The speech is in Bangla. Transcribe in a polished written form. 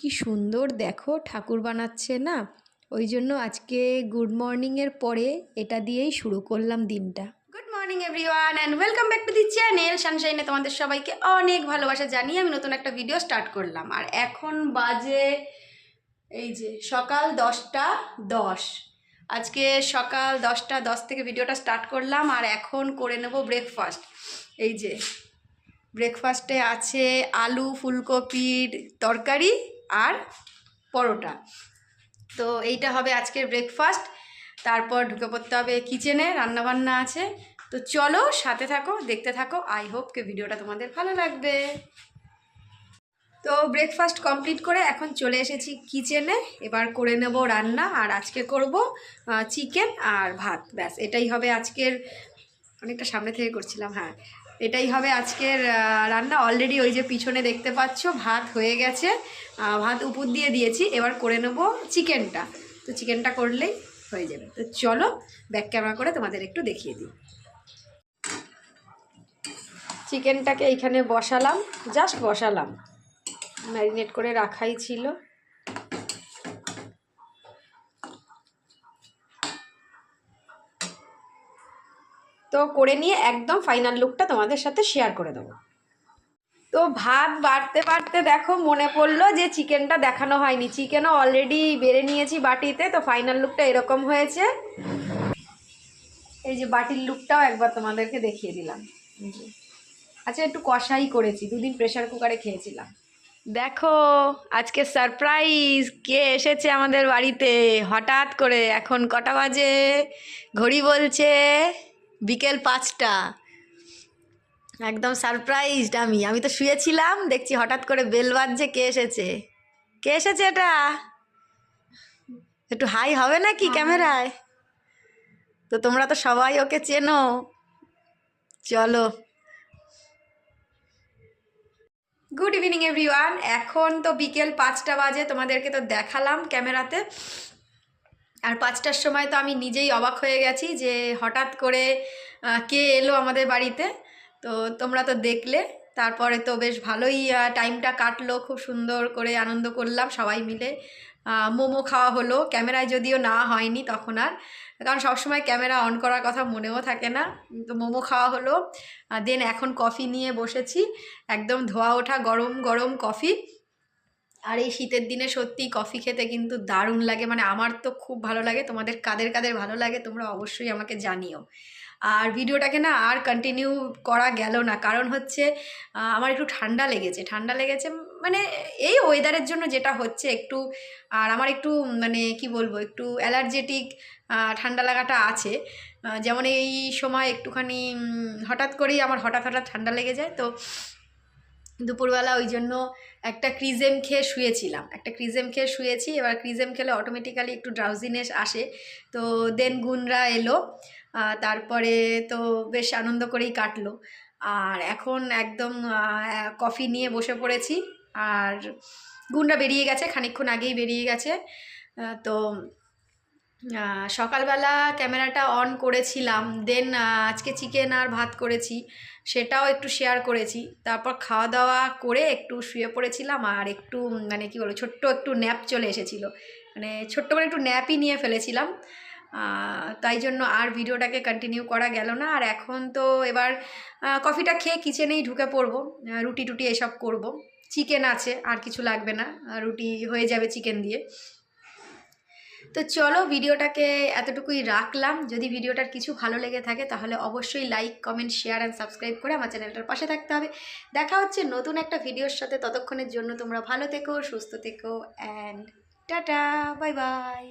কি সুন্দর দেখো ঠাকুর বানাচ্ছে না, ওই জন্য আজকে গুড মর্নিংয়ের পরে এটা দিয়েই শুরু করলাম দিনটা। Good morning everyone and welcome back to the channel সানশাইনে। তোমাদের সবাইকে অনেক ভালোবাসা জানিয়ে আমি নতুন একটা ভিডিও স্টার্ট করলাম। আর এখন বাজে এই যে সকাল 10টা 10। আজকে সকাল 10টা 10 থেকে ভিডিওটা স্টার্ট করলাম। আর এখন করে নেব ব্রেকফাস্ট। এই যে ব্রেকফাস্টে আছে আলু ফুলকপির তরকারি আর পরোটা। তো এইটা হবে আজকের ব্রেকফাস্ট। তারপর ঢুকে পড়তে হবে কিচেনে, রান্নাবান্না আছে। তো চলো সাথে থাকো, দেখতে থাকো। আই হোপ কে ভিডিওটা তোমাদের ভালো লাগবে। তো ব্রেকফাস্ট কমপ্লিট করে এখন চলে এসেছি কিচেনে। এবার করে নেব রান্না। আর আজকে করব চিকেন আর ভাত, ব্যাস এটাই হবে আজকের। অনেকটা সামনে থেকে করছিলাম, হ্যাঁ এটাই হবে আজকের রান্না। অলরেডি ওই যে পিছনে দেখতে পাচ্ছ ভাত হয়ে গেছে, ভাত উপর দিয়ে দিয়েছি। এবার করে নেব চিকেনটা। তো চিকেনটা করলেই হয়ে যাবে। তো চলো ব্যাক ক্যামেরা করে তোমাদের একটু দেখিয়ে দিই। চিকেনটাকে এইখানে বসালাম, জাস্ট বসালাম, ম্যারিনেট করে রাখাই ছিল। তো করে নিয়ে একদম ফাইনাল লুকটা তোমাদের সাথে শেয়ার করে দেবো। তো ভাত বাড়তে বাড়তে দেখো মনে পড়লো যে চিকেনটা দেখানো হয়নি। চিকেনও অলরেডি বেড়ে নিয়েছি বাটিতে। তো ফাইনাল লুকটা এরকম হয়েছে। এই যে বাটির লুকটাও একবার তোমাদেরকে দেখিয়ে দিলাম। আচ্ছা একটু কষাই করেছি, দুদিন প্রেসার কুকারে খেয়েছিলাম। দেখো আজকে সারপ্রাইজ কে এসেছে আমাদের বাড়িতে হঠাৎ করে। এখন কটা বাজে ঘড়ি বলছে বিকেল 5টা। একদম সারপ্রাইজড আমি তো শুয়েছিলাম, দেখছি হঠাৎ করে বেল বাজছে। কে এসেছে, কে এসেছে এটা? একটু হাই হবে নাকি ক্যামেরায়? তো তোমরা তো সবাই ওকে চেনো। চলো, গুড ইভিনিং এভরিওয়ান। এখন তো বিকেল 5টা বাজে, তোমাদেরকে তো দেখালাম ক্যামেরাতে। আর 5টার সময় তো আমি নিজেই অবাক হয়ে গেছি যে হঠাৎ করে কে এলো আমাদের বাড়িতে। তো তোমরা তো দেখলে। তারপরে তো বেশ ভালোই টাইমটা কাটলো, খুব সুন্দর করে আনন্দ করলাম সবাই মিলে। মোমো খাওয়া হলো, ক্যামেরায় যদিও না হয়নি তখন আর, কারণ সবসময় ক্যামেরা অন করার কথা মনেও থাকে না। তো মোমো খাওয়া হলো। দেন এখন কফি নিয়ে বসেছি, একদম ধোয়া ওঠা গরম গরম কফি। আর এই শীতের দিনে সত্যি কফি খেতে কিন্তু দারুণ লাগে, মানে আমার তো খুব ভালো লাগে। তোমাদের কাদের কাদের ভালো লাগে তোমরা অবশ্যই আমাকে জানিও। আর ভিডিওটাকে না আর কন্টিনিউ করা গেল না, কারণ হচ্ছে আমার একটু ঠান্ডা লেগেছে মানে এই ওয়েদারের জন্য যেটা হচ্ছে একটু। আর আমার একটু মানে কি বলবো, একটু অ্যালার্জেটিক ঠান্ডা লাগাটা আছে। যেমন এই সময় একটুখানি হঠাৎ করেই আমার হঠাৎ ঠান্ডা লেগে যায়। তো দুপুরবেলা ওই জন্য একটা ক্রিজেম খেয়ে শুয়েছি। এবার ক্রিজেম খেলে অটোমেটিক্যালি একটু ড্রাউজিনেস আসে। তো দেন গুনরা এলো, তারপরে তো বেশ আনন্দ করেই কাটলো। আর এখন একদম কফি নিয়ে বসে পড়েছি। আর গুনরা বেরিয়ে গেছে, খানিকক্ষণ আগেই বেরিয়ে গেছে। তো সকালবেলা ক্যামেরাটা অন করেছিলাম। দেন আজকে চিকেন আর ভাত করেছি, সেটাও একটু শেয়ার করেছি। তারপর খাওয়া দাওয়া করে একটু শুয়ে পড়েছিলাম। আর একটু মানে কি বলবো, ছোট্ট একটু ন্যাপ চলে এসেছিলো, মানে ছোট্ট করে একটু ন্যাপই নিয়ে ফেলেছিলাম। তাই জন্য আর ভিডিওটাকে কন্টিনিউ করা গেল না। আর এখন তো এবার কফিটা খেয়ে কিচেনেই ঢুকে পড়বো, রুটি টুটি এসব করব। চিকেন আছে, আর কিছু লাগবে না, রুটি হয়ে যাবে চিকেন দিয়ে। তো চলো ভিডিওটাকে এতটুকুই রাখলাম। যদি ভিডিওটার কিছু ভালো লেগে থাকে তাহলে অবশ্যই like comment share and subscribe করে আমার চ্যানেলটার পাশে থাকতে হবে। দেখা হচ্ছে নতুন একটা ভিডিওর সাথে। ততক্ষণের জন্য তোমরা ভালো থেকো, সুস্থ থেকো, অ্যান্ড টাটা, বাই বাই।